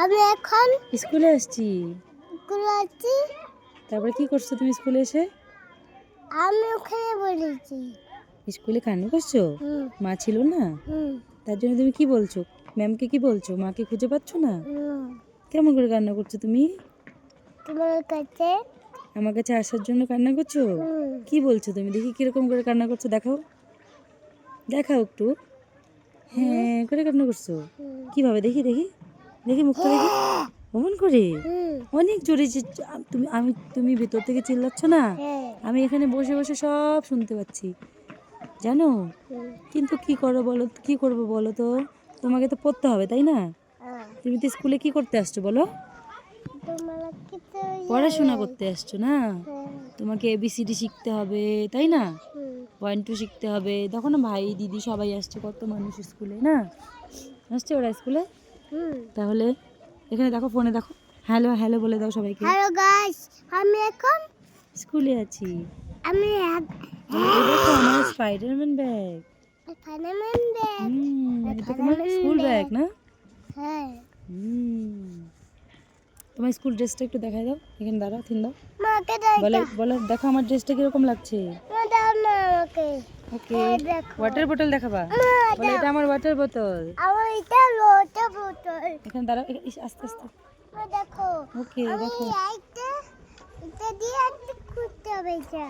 আমি এখন স্কুলে আসছি। স্কুলে আছি। তারপরে কি করছো তুমি স্কুলে এসে? আমি ওখানে বলেছি। স্কুলে কান্না করছো? হুম মা ছিল না? হুম তার জন্য তুমি কি বলছো? ম্যামকে কি বলছো? মাকে খুঁজে পাচ্ছ না? হুম কেমন করে কান্না করছো তুমি? তোমার কাছে। আমার কাছে আসার জন্য কান্না করছো? হুম কি বলছো তুমি? দেখি কিরকম করে কান্না করছো, দেখাও দেখাও একটু। হ্যাঁ করে কান্না করছো হুম কিভাবে? দেখি দেখি দেখি মুখটা দেখি। অমন করে হুম অনেক জোরে তুমি ভেতর থেকে চিল্লাচ্ছ না? হ্যাঁ আমি এখানে বসে বসে সব শুনতে পাচ্ছি, জানো? হুম কিন্তু কি করো বলো, কি করবো বলো তো? তোমাকে তো পড়তে হবে তাই না? তুমি তো স্কুলে কি করতে আসছো বলো? তোমার কিছু পড়াশোনা করতে আসছো না? হ্যাঁ তোমাকে এবিসিডি শিখতে হবে তাই না? হুম 1 2 শিখতে হবে। দেখো না ভাই দিদি সবাই আসছে, কত মানুষ স্কুলে না আসছে ওরা স্কুলে। হুম তাহলে এখানে দেখো, ফোনে দেখো, হ্যালো হ্যালো বলে দাও সবাইকে। হ্যালো গাইস, আমি এখন স্কুলে আছি। আমি এই দেখো আমার স্পাইডারম্যান ব্যাগ। এখানে মেনবে এটা এখানে তোমার স্কুল মেনবে ব্যাগ না? হ্যাঁ হুম তোমার স্কুল ড্রেসটা একটু দেখাই দাও, এখানে দাঁড়াও, থিন দাও, মাকে বলে দেখা বলো দেখো আমার ড্রেসটা কিরকম লাগছে। মা দাও না আমাকে। ওকে এই দেখো ওয়াটার বোতল দেখাবা? মা বলে এটা আমার ওয়াটার বোতল। আমার এটা লোটা বোতল। এখানে দাঁড়াও, আস্তে আস্তে। মা দেখো ওকে আমি দেখো। এইটা এটা দিয়ে একটা করতে হবে এটা